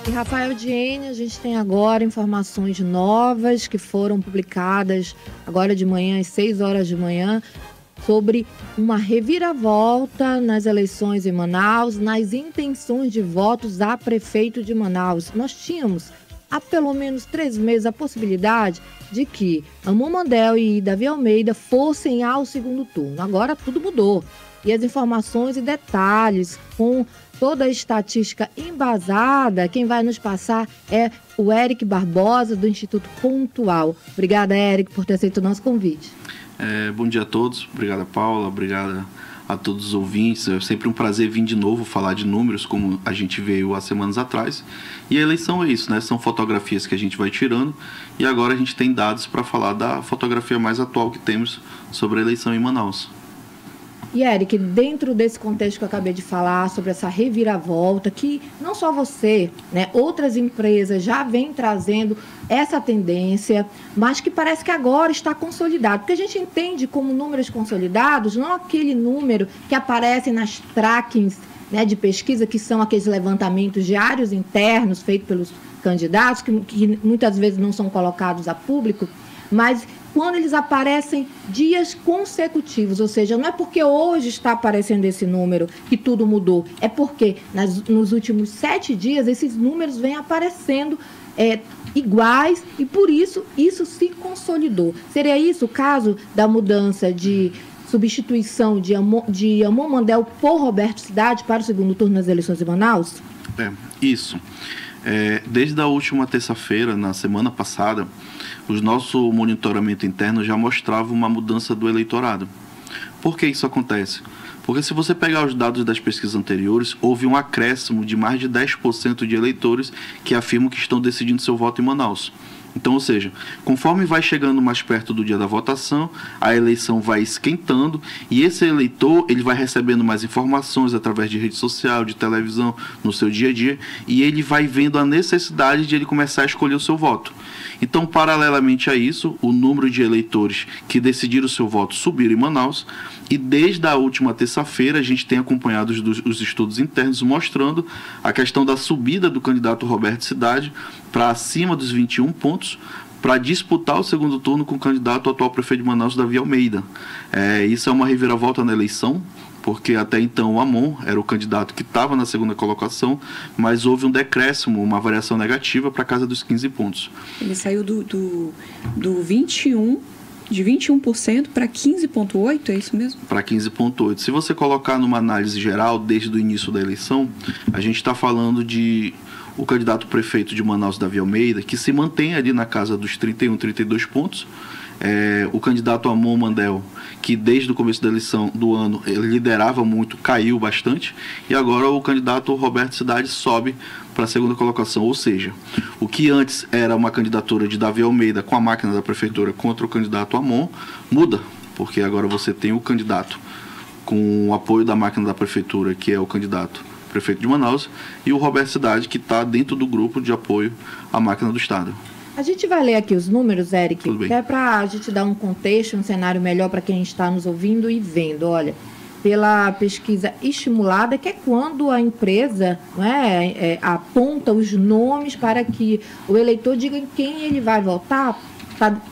E Rafael Diene, a gente tem agora informações novas que foram publicadas agora de manhã, às 6 horas de manhã, sobre uma reviravolta nas eleições em Manaus, nas intenções de votos a prefeito de Manaus. Nós tínhamos há pelo menos 3 meses a possibilidade de que Amon Mandel e Davi Almeida fossem ao segundo turno. Agora tudo mudou. E as informações e detalhes, com toda a estatística embasada, quem vai nos passar é o Eric Barbosa, do Instituto Pontual. Obrigada, Eric, por ter aceito o nosso convite. Bom dia a todos. Obrigada, Paula. Obrigada a todos os ouvintes. É sempre um prazer vir de novo falar de números, como a gente veio há semanas atrás. E a eleição é isso, né? São fotografias que a gente vai tirando e agora a gente tem dados para falar da fotografia mais atual que temos sobre a eleição em Manaus. E, Eric, dentro desse contexto que eu acabei de falar, sobre essa reviravolta, que não só você, né, outras empresas já vêm trazendo essa tendência, mas que parece que agora está consolidado. Porque a gente entende como números consolidados, não aquele número que aparece nas trackings, né, de pesquisa, que são aqueles levantamentos diários internos feitos pelos candidatos, que muitas vezes não são colocados a público, mas quando eles aparecem dias consecutivos, ou seja, não é porque hoje está aparecendo esse número que tudo mudou, é porque nos últimos 7 dias esses números vêm aparecendo iguais e por isso se consolidou. Seria isso o caso da mudança de substituição de Amon Mandel por Roberto Cidade para o segundo turno nas eleições de Manaus? Isso. Desde a última terça-feira, na semana passada, o nosso monitoramento interno já mostrava uma mudança do eleitorado. Por que isso acontece? Porque se você pegar os dados das pesquisas anteriores, houve um acréscimo de mais de 10% de eleitores que afirmam que estão decidindo seu voto em Manaus. Então, ou seja, conforme vai chegando mais perto do dia da votação, a eleição vai esquentando e esse eleitor ele vai recebendo mais informações através de rede social, de televisão, no seu dia a dia, e ele vai vendo a necessidade de ele começar a escolher o seu voto. Então, paralelamente a isso, o número de eleitores que decidiram o seu voto subiram em Manaus e desde a última terça-feira a gente tem acompanhado os estudos internos mostrando a questão da subida do candidato Roberto Cidade para acima dos 21 pontos para disputar o segundo turno com o candidato atual prefeito de Manaus, Davi Almeida. Isso é uma reviravolta na eleição, porque até então o Amon era o candidato que estava na segunda colocação, mas houve um decréscimo, uma variação negativa para a casa dos 15 pontos. Ele saiu do 21%, de 21% para 15,8%, é isso mesmo? Para 15,8%. Se você colocar numa análise geral, desde o início da eleição, a gente está falando de o candidato prefeito de Manaus, Davi Almeida, que se mantém ali na casa dos 31, 32 pontos. O candidato Amon Mandel, que desde o começo da eleição do ano ele liderava muito, caiu bastante, e agora o candidato Roberto Cidade sobe para a segunda colocação, ou seja, o que antes era uma candidatura de Davi Almeida com a máquina da prefeitura contra o candidato Amon, muda, porque agora você tem o candidato com o apoio da máquina da prefeitura, que é o candidato prefeito de Manaus, e o Roberto Cidade, que está dentro do grupo de apoio à máquina do Estado. A gente vai ler aqui os números, Eric, que é para a gente dar um contexto, um cenário melhor para quem está nos ouvindo e vendo. Olha, pela pesquisa estimulada, que é quando a empresa aponta os nomes para que o eleitor diga em quem ele vai votar,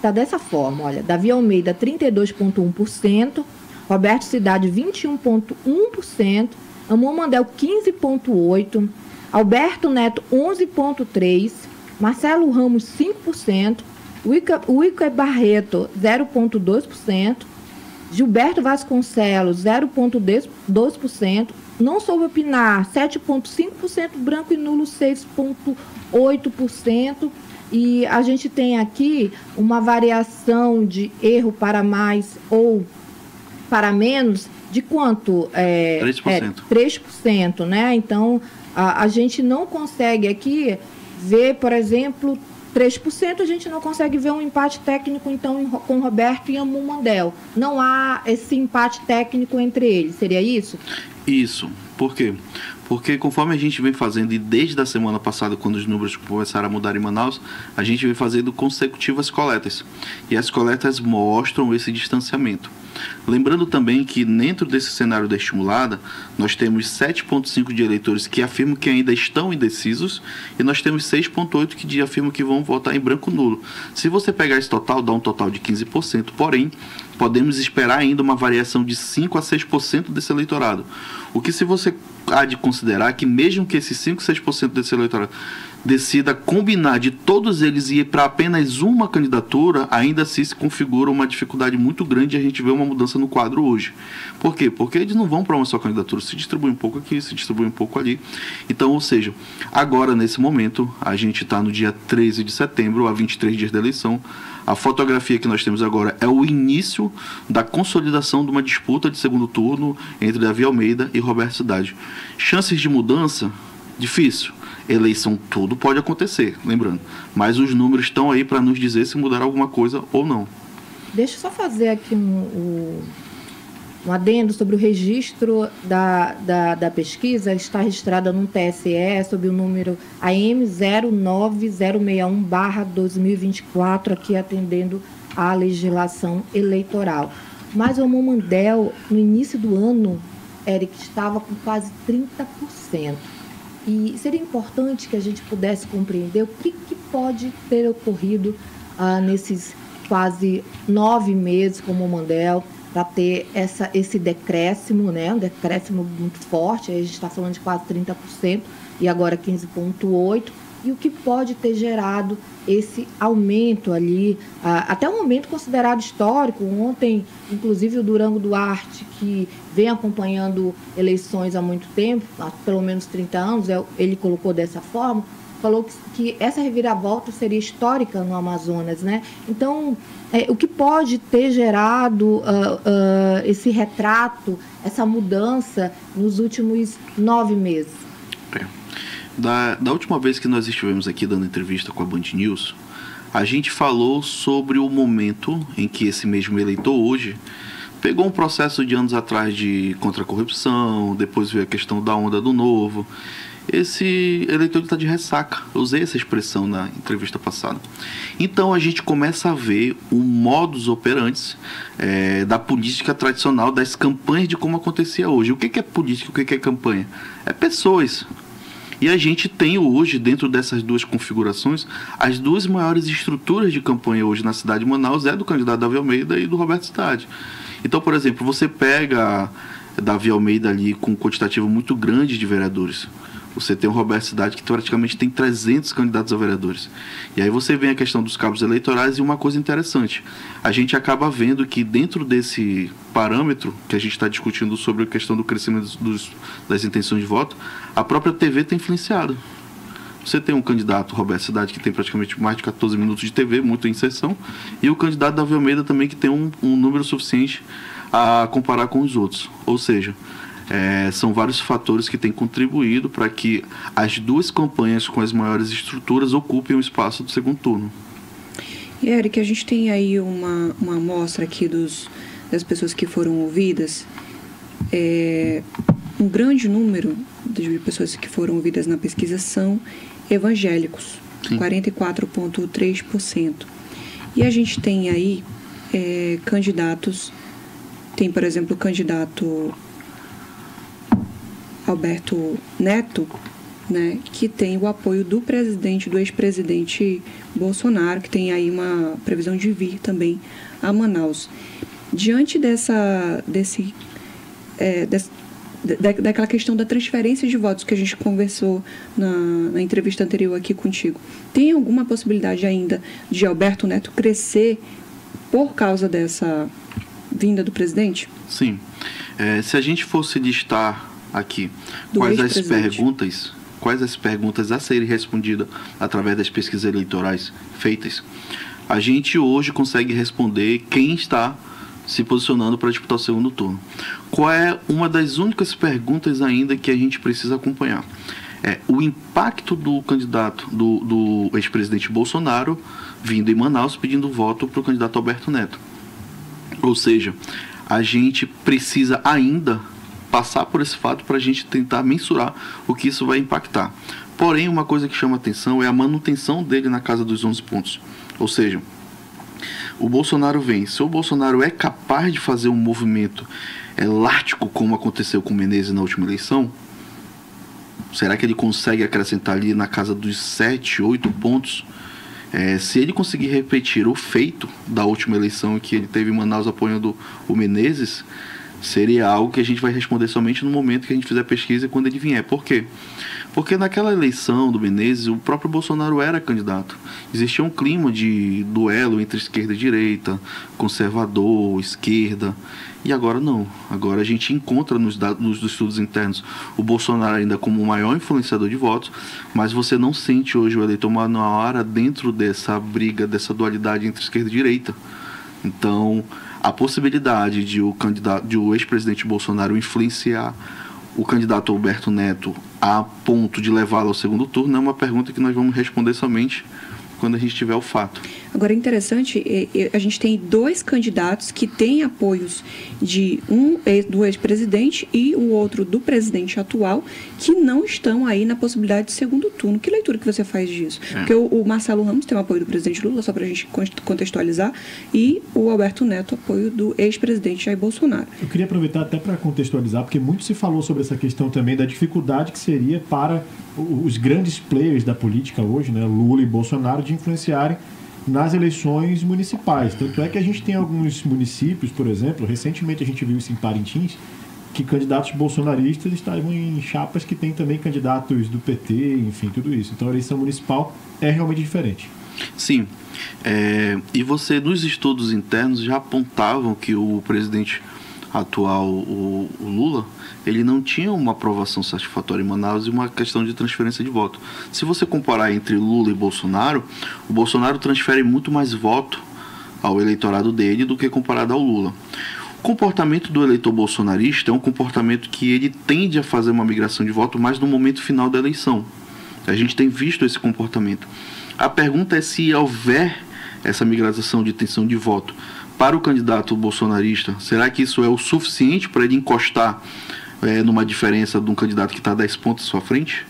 tá dessa forma. Olha, Davi Almeida, 32,1%, Roberto Cidade, 21,1%, Amon Mandel, 15,8%, Alberto Neto, 11,3%, Marcelo Ramos, 5%, Wilker Barreto, 0,2%, Gilberto Vasconcelos, 0,2%, não soube opinar, 7,5%, branco e nulo, 6,8%, e a gente tem aqui uma variação de erro para mais ou para menos de quanto? 3%. 3%, né? Então, a gente não consegue aqui ver, por exemplo, 3%, a gente não consegue ver um empate técnico, então, com Roberto e Amon Mandel. Não há esse empate técnico entre eles, seria isso? Isso. Por quê? Porque conforme a gente vem fazendo, e desde a semana passada, quando os números começaram a mudar em Manaus, a gente vem fazendo consecutivas coletas. E as coletas mostram esse distanciamento. Lembrando também que dentro desse cenário da estimulada, nós temos 7,5% de eleitores que afirmam que ainda estão indecisos e nós temos 6,8% que afirmam que vão votar em branco nulo. Se você pegar esse total, dá um total de 15%, porém, podemos esperar ainda uma variação de 5% a 6% desse eleitorado. O que se você há de considerar que mesmo que esses 5%, 6% desse eleitorado decida combinar de todos eles e ir para apenas uma candidatura, ainda assim se configura uma dificuldade muito grande e a gente vê uma mudança no quadro hoje. Por quê? Porque eles não vão para uma só candidatura, se distribui um pouco aqui, se distribui um pouco ali. Então, ou seja, agora nesse momento, a gente está no dia 13 de setembro, a 23 dias da eleição. A fotografia que nós temos agora é o início da consolidação de uma disputa de segundo turno entre Davi Almeida e Roberto Cidade. Chances de mudança? Difícil. Eleição, tudo pode acontecer, lembrando. Mas os números estão aí para nos dizer se mudar alguma coisa ou não. Deixa eu só fazer aqui um adendo sobre o registro da pesquisa. Está registrada no TSE sob o número AM 09061/2024, aqui atendendo à legislação eleitoral. Mas o Momandel, no início do ano, Eric, estava com quase 30%. E seria importante que a gente pudesse compreender o que pode ter ocorrido nesses quase 9 meses com o Momandel, para ter esse decréscimo, né? Um decréscimo muito forte. Aí a gente está falando de quase 30% e agora 15,8%. E o que pode ter gerado esse aumento ali, até um aumento considerado histórico. Ontem, inclusive, o Durango Duarte, que vem acompanhando eleições há muito tempo, há pelo menos 30 anos, ele colocou dessa forma, falou que essa reviravolta seria histórica no Amazonas, né? Então, o que pode ter gerado esse retrato, essa mudança nos últimos 9 meses? Da última vez que nós estivemos aqui dando entrevista com a Band News, a gente falou sobre o momento em que esse mesmo eleitor hoje pegou um processo de anos atrás de contra a corrupção, depois veio a questão da onda do novo. Esse eleitor está de ressaca. Eu usei essa expressão na entrevista passada. Então a gente começa a ver o modus operandi da política tradicional, das campanhas, de como acontecia hoje. O que é política, o que é campanha? É pessoas. E a gente tem hoje, dentro dessas duas configurações, as duas maiores estruturas de campanha hoje na cidade de Manaus é do candidato Davi Almeida e do Roberto Cidade. Então, por exemplo, você pega Davi Almeida ali com um quantitativo muito grande de vereadores. Você tem o Roberto Cidade, que praticamente tem 300 candidatos a vereadores. E aí você vem a questão dos cabos eleitorais e uma coisa interessante. A gente acaba vendo que dentro desse parâmetro que a gente está discutindo sobre a questão do crescimento das intenções de voto, a própria TV tem influenciado. Você tem um candidato, Roberto Cidade, que tem praticamente mais de 14 minutos de TV, muita inserção, e o candidato Davi Almeida também, que tem um número suficiente a comparar com os outros. Ou seja, são vários fatores que têm contribuído para que as duas campanhas com as maiores estruturas ocupem o espaço do segundo turno. E, Eric, a gente tem aí uma amostra aqui das pessoas que foram ouvidas. Um grande número de pessoas que foram ouvidas na pesquisa são evangélicos, 44,3%. E a gente tem aí candidatos, tem, por exemplo, o candidato Alberto Neto, né, que tem o apoio do ex-presidente Bolsonaro, que tem aí uma previsão de vir também a Manaus. Diante daquela questão da transferência de votos que a gente conversou na entrevista anterior aqui contigo, tem alguma possibilidade ainda de Alberto Neto crescer por causa dessa vinda do presidente? Sim. Se a gente fosse listar aqui quais as perguntas a serem respondidas através das pesquisas eleitorais feitas, a gente hoje consegue responder quem está se posicionando para disputar o segundo turno. Qual é uma das únicas perguntas ainda que a gente precisa acompanhar? O impacto do candidato, do ex-presidente Bolsonaro, vindo em Manaus pedindo voto para o candidato Alberto Neto. Ou seja, a gente precisa ainda passar por esse fato para a gente tentar mensurar o que isso vai impactar. Porém, uma coisa que chama atenção é a manutenção dele na casa dos 11 pontos. Ou seja, o Bolsonaro vem. Se o Bolsonaro é capaz de fazer um movimento elástico, como aconteceu com o Menezes na última eleição, será que ele consegue acrescentar ali na casa dos 7, 8 pontos? Se ele conseguir repetir o feito da última eleição, que ele teve em Manaus apoiando o Menezes, seria algo que a gente vai responder somente no momento que a gente fizer pesquisa, quando ele vier. Por quê? Porque naquela eleição do Menezes, o próprio Bolsonaro era candidato. Existia um clima de duelo entre esquerda e direita, conservador, esquerda. E agora não. Agora a gente encontra nos estudos internos o Bolsonaro ainda como o maior influenciador de votos, mas você não sente hoje o eleitor Manoara dentro dessa briga, dessa dualidade entre esquerda e direita. Então, a possibilidade de o ex-presidente Bolsonaro influenciar o candidato Alberto Neto a ponto de levá-lo ao segundo turno é uma pergunta que nós vamos responder somente quando a gente tiver o fato. Agora, é interessante, a gente tem 2 candidatos que têm apoios do ex-presidente e o outro do presidente atual, que não estão aí na possibilidade de segundo turno. Que leitura que você faz disso? Porque o Marcelo Ramos tem o apoio do presidente Lula, só para a gente contextualizar, e o Alberto Neto, apoio do ex-presidente Jair Bolsonaro. Eu queria aproveitar até para contextualizar, porque muito se falou sobre essa questão também da dificuldade que seria para os grandes players da política hoje, né, Lula e Bolsonaro, de influenciarem nas eleições municipais. Tanto é que a gente tem alguns municípios, por exemplo, recentemente a gente viu isso em Parintins, que candidatos bolsonaristas estavam em chapas que tem também candidatos do PT, enfim, tudo isso. Então a eleição municipal é realmente diferente. Sim. E você, nos estudos internos, já apontavam que o presidente atual, o Lula, ele não tinha uma aprovação satisfatória em Manaus e uma questão de transferência de voto. Se você comparar entre Lula e Bolsonaro, o Bolsonaro transfere muito mais voto ao eleitorado dele do que comparado ao Lula. O comportamento do eleitor bolsonarista é um comportamento que ele tende a fazer uma migração de voto mais no momento final da eleição. A gente tem visto esse comportamento. A pergunta é se houver essa migração de intenção de voto para o candidato bolsonarista, será que isso é o suficiente para ele encostar numa diferença de um candidato que está 10 pontos à sua frente?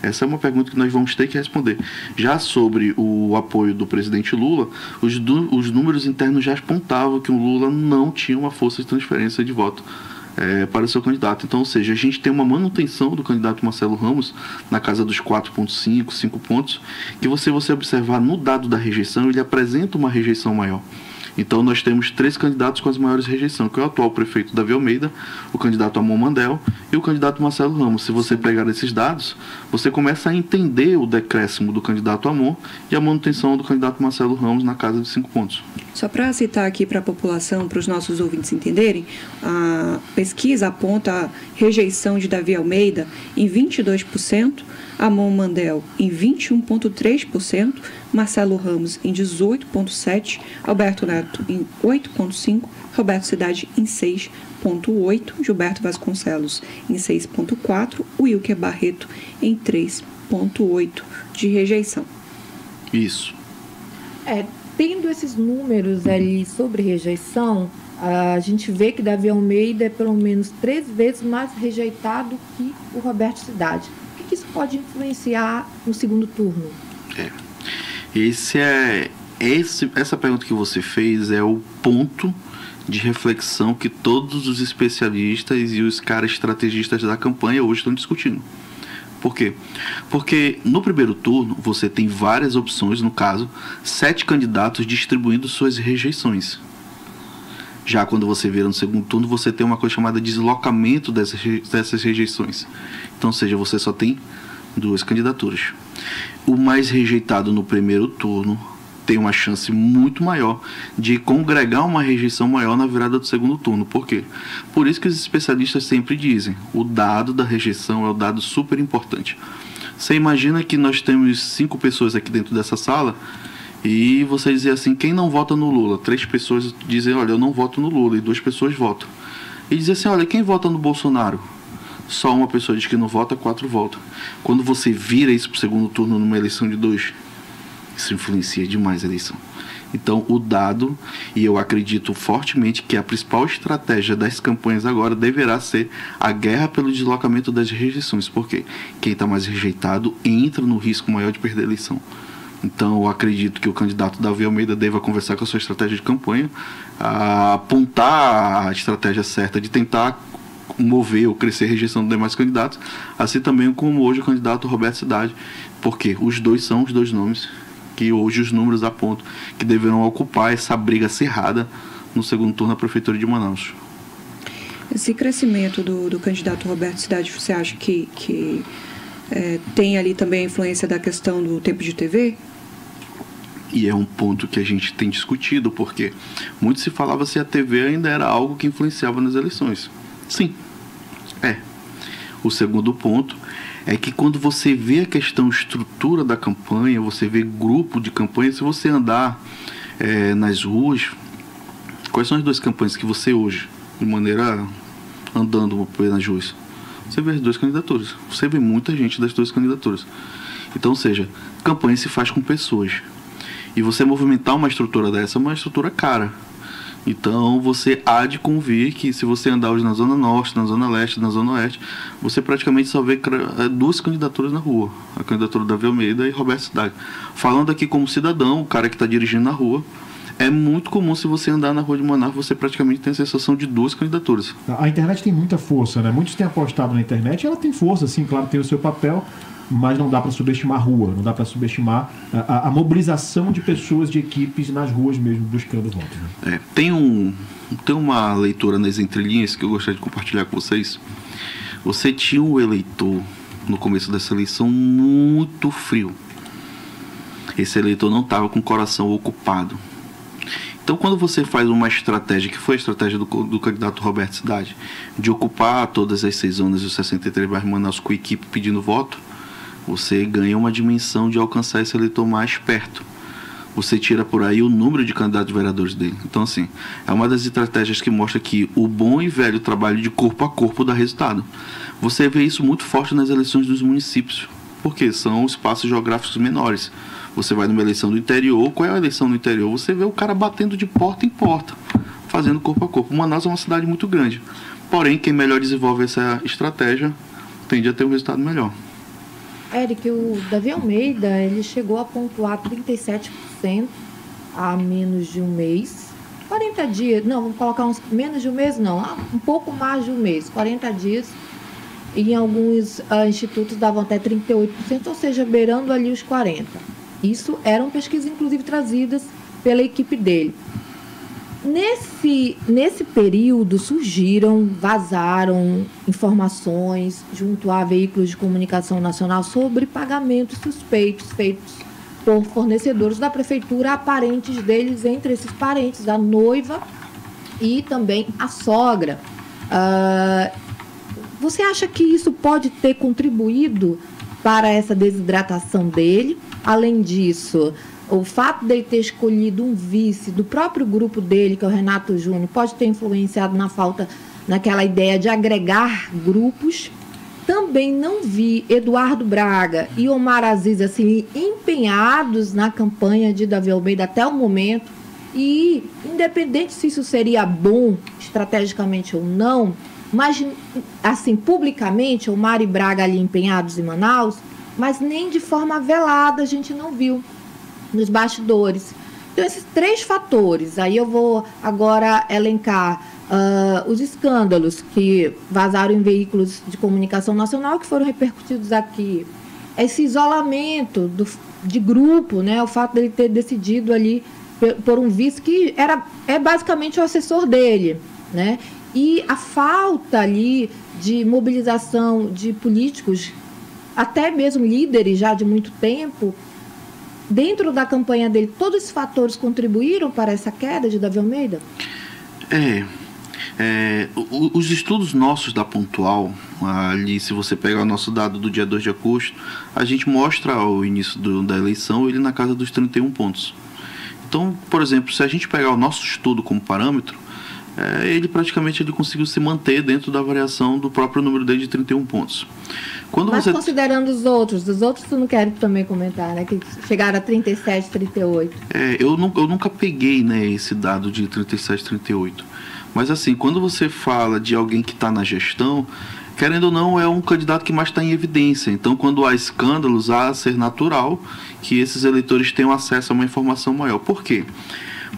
Essa é uma pergunta que nós vamos ter que responder. Já sobre o apoio do presidente Lula, os números internos já apontavam que o Lula não tinha uma força de transferência de voto para o seu candidato. Então, ou seja, a gente tem uma manutenção do candidato Marcelo Ramos na casa dos 4,5, 5 pontos, que você observar no dado da rejeição, ele apresenta uma rejeição maior. Então nós temos 3 candidatos com as maiores rejeições, que é o atual prefeito Davi Almeida, o candidato Amon Mandel e o candidato Marcelo Ramos. Se você pegar esses dados, você começa a entender o decréscimo do candidato Amon e a manutenção do candidato Marcelo Ramos na casa de 5 pontos. Só para citar aqui para a população, para os nossos ouvintes entenderem, a pesquisa aponta a rejeição de Davi Almeida em 22%, Amon Mandel em 21,3%, Marcelo Ramos em 18,7%, Alberto Neto em 8,5%, Roberto Cidade em 6,8%, Gilberto Vasconcelos em 6,4%, Wilker Barreto em 3,8% de rejeição. Isso. Tendo esses números ali sobre rejeição, a gente vê que Davi Almeida é pelo menos 3 vezes mais rejeitado que o Roberto Cidade. O que isso pode influenciar no segundo turno? Essa pergunta que você fez é o ponto de reflexão que todos os especialistas e os caras estrategistas da campanha hoje estão discutindo. Por quê? Porque no primeiro turno você tem várias opções, no caso, 7 candidatos distribuindo suas rejeições. Já quando você vira no segundo turno, você tem uma coisa chamada deslocamento dessas rejeições. Então, ou seja, você só tem 2 candidaturas. O mais rejeitado no primeiro turno tem uma chance muito maior de congregar uma rejeição maior na virada do segundo turno. Por quê? Por isso que os especialistas sempre dizem, o dado da rejeição é um dado super importante. Você imagina que nós temos 5 pessoas aqui dentro dessa sala e você dizer assim, quem não vota no Lula? 3 pessoas dizem, olha, eu não voto no Lula, e 2 pessoas votam. E dizer assim, olha, quem vota no Bolsonaro? Só uma pessoa diz que não vota, 4 votam. Quando você vira isso para o segundo turno numa eleição de 2, Isso influencia demais a eleição. Então, o dado, e eu acredito fortemente que a principal estratégia das campanhas agora deverá ser a guerra pelo deslocamento das rejeições, porque quem está mais rejeitado entra no risco maior de perder a eleição. Então, eu acredito que o candidato Davi Almeida deva conversar com a sua estratégia de campanha, apontar a estratégia certa de tentar mover ou crescer a rejeição dos demais candidatos, assim também como hoje o candidato Roberto Cidade, porque os dois são os dois nomes que hoje os números apontam que deverão ocupar essa briga acirrada no segundo turno da Prefeitura de Manaus. Esse crescimento do candidato Roberto Cidade, você acha que tem ali também a influência da questão do tempo de TV? E é um ponto que a gente tem discutido, porque muito se falava se a TV ainda era algo que influenciava nas eleições. Sim, é. O segundo ponto é que quando você vê a questão estrutura da campanha, você vê grupo de campanha, se você andar nas ruas, quais são as duas campanhas que você hoje, de maneira andando nas ruas, você vê as duas candidaturas, você vê muita gente das duas candidaturas. Então, ou seja, campanha se faz com pessoas, e você movimentar uma estrutura dessa é uma estrutura cara. Então, você há de convir que se você andar hoje na Zona Norte, na Zona Leste, na Zona Oeste, você praticamente só vê duas candidaturas na rua. A candidatura da Davi Almeida e Roberto Cidade. Falando aqui como cidadão, o cara que está dirigindo na rua, é muito comum se você andar na rua de Manaus, você praticamente tem a sensação de duas candidaturas. A internet tem muita força, né? Muitos têm apostado na internet, ela tem força, sim, claro, tem o seu papel, mas não dá para subestimar a rua, não dá para subestimar a mobilização de pessoas, de equipes nas ruas mesmo, buscando votos. Né? Tem uma leitura nas entrelinhas que eu gostaria de compartilhar com vocês. Você tinha um eleitor, no começo dessa eleição, muito frio. Esse eleitor não estava com o coração ocupado. Então, quando você faz uma estratégia, que foi a estratégia do candidato Roberto Cidade, de ocupar todas as 6 zonas e os 63 bairros Manaus com a equipe pedindo voto, você ganha uma dimensão de alcançar esse eleitor mais perto. Você tira por aí o número de candidatos vereadores dele. Então, assim, é uma das estratégias que mostra que o bom e velho trabalho de corpo a corpo dá resultado. Você vê isso muito forte nas eleições dos municípios, porque são espaços geográficos menores. Você vai numa eleição do interior, qual é a eleição do interior? Você vê o cara batendo de porta em porta, fazendo corpo a corpo. Manaus é uma cidade muito grande. Porém, quem melhor desenvolve essa estratégia tende a ter um resultado melhor. Eric, o Davi Almeida, ele chegou a pontuar 37% há menos de um mês. 40 dias, não, vamos colocar menos de um mês, não, um pouco mais de um mês, 40 dias. E em alguns institutos davam até 38%, ou seja, beirando ali os 40%. Isso eram pesquisas, inclusive, trazidas pela equipe dele. Nesse período vazaram informações junto a veículos de comunicação nacional sobre pagamentos suspeitos feitos por fornecedores da prefeitura a parentes deles, entre esses parentes, a noiva e também a sogra. Você acha que isso pode ter contribuído para essa desidratação dele? Além disso, o fato de ele ter escolhido um vice do próprio grupo dele, que é o Renato Júnior, pode ter influenciado naquela ideia de agregar grupos. Também não vi Eduardo Braga e Omar Aziz assim, empenhados na campanha de Davi Almeida até o momento. E, independente se isso seria bom estrategicamente ou não, mas, assim, publicamente, Omar e Braga ali empenhados em Manaus, mas nem de forma velada a gente não viu nos bastidores. Então, esses 3 fatores, aí eu vou agora elencar os escândalos que vazaram em veículos de comunicação nacional, que foram repercutidos aqui, esse isolamento de grupo, né, o fato dele ter decidido ali por um vice que é basicamente o assessor dele, né, e a falta ali de mobilização de políticos, até mesmo líderes já de muito tempo, dentro da campanha dele. Todos esses fatores contribuíram para essa queda de Davi Almeida? Os estudos nossos da Pontual, ali, se você pegar o nosso dado do dia 2 de agosto, a gente mostra ao início da eleição ele na casa dos 31 pontos. Então, por exemplo, se a gente pegar o nosso estudo como parâmetro, ele praticamente conseguiu se manter dentro da variação do próprio número dele de 31 pontos. Mas considerando os outros tu não quer também comentar, né? Que chegaram a 37, 38. Eu nunca peguei, né, esse dado de 37, 38. Mas assim, quando você fala de alguém que está na gestão, querendo ou não, é um candidato que mais está em evidência. Então, quando há escândalos, há a ser natural que esses eleitores tenham acesso a uma informação maior. Por quê?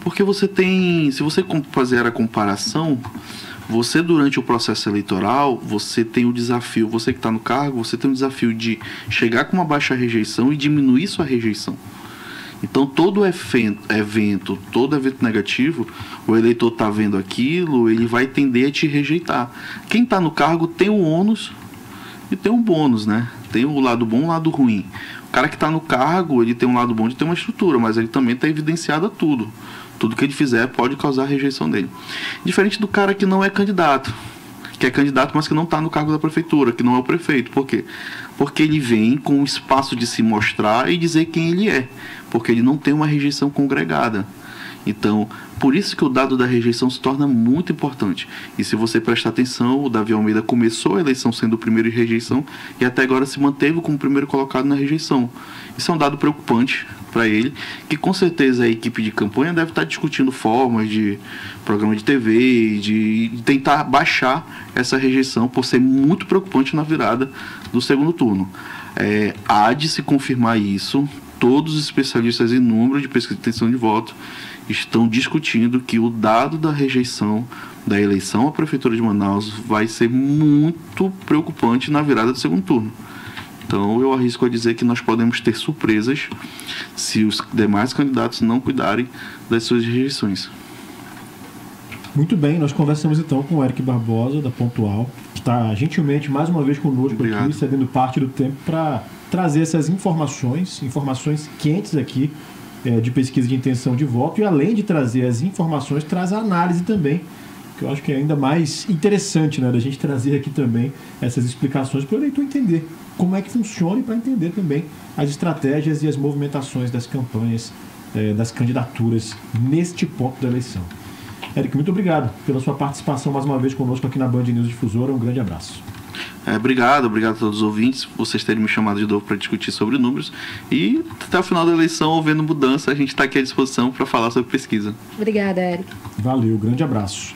Porque você tem, se você fazer a comparação, você durante o processo eleitoral, você tem o desafio, você que está no cargo, você tem o desafio de chegar com uma baixa rejeição e diminuir sua rejeição. Então, todo evento negativo, o eleitor está vendo aquilo, ele vai tender a te rejeitar. Quem está no cargo tem o ônus e tem um bônus, né? Tem o lado bom e o lado ruim. O cara que está no cargo, ele tem um lado bom de ter uma estrutura, mas ele também está evidenciado a tudo. Tudo que ele fizer pode causar a rejeição dele. Diferente do cara que não é candidato, que é candidato, mas que não está no cargo da prefeitura, que não é o prefeito. Por quê? Porque ele vem com o espaço de se mostrar e dizer quem ele é, porque ele não tem uma rejeição congregada. Então, por isso que o dado da rejeição se torna muito importante. E se você prestar atenção, o Davi Almeida começou a eleição sendo o primeiro em rejeição e até agora se manteve como o primeiro colocado na rejeição. Isso é um dado preocupante para ele, que com certeza a equipe de campanha deve estar discutindo formas de programa de TV, de tentar baixar essa rejeição, por ser muito preocupante na virada do segundo turno. Há de se confirmar isso. Todos os especialistas em número de pesquisa de intenção de voto estão discutindo que o dado da rejeição da eleição à Prefeitura de Manaus vai ser muito preocupante na virada do segundo turno. Então, eu arrisco a dizer que nós podemos ter surpresas se os demais candidatos não cuidarem das suas rejeições. Muito bem, nós conversamos então com o Eric Barbosa, da Pontual, que está gentilmente mais uma vez conosco. Obrigado. Aqui, cedendo parte do tempo para trazer essas informações quentes aqui, de pesquisa de intenção de voto, e além de trazer as informações, traz a análise também, que eu acho que é ainda mais interessante, né, da gente trazer aqui também essas explicações para o eleitor entender como é que funciona e para entender também as estratégias e as movimentações das campanhas, das candidaturas neste ponto da eleição. Eric, muito obrigado pela sua participação mais uma vez conosco aqui na Band News Difusora. Um grande abraço. Obrigado a todos os ouvintes, vocês terem me chamado de novo para discutir sobre números, e até o final da eleição, havendo mudança, a gente está aqui à disposição para falar sobre pesquisa. Obrigada, Eric. Valeu, grande abraço.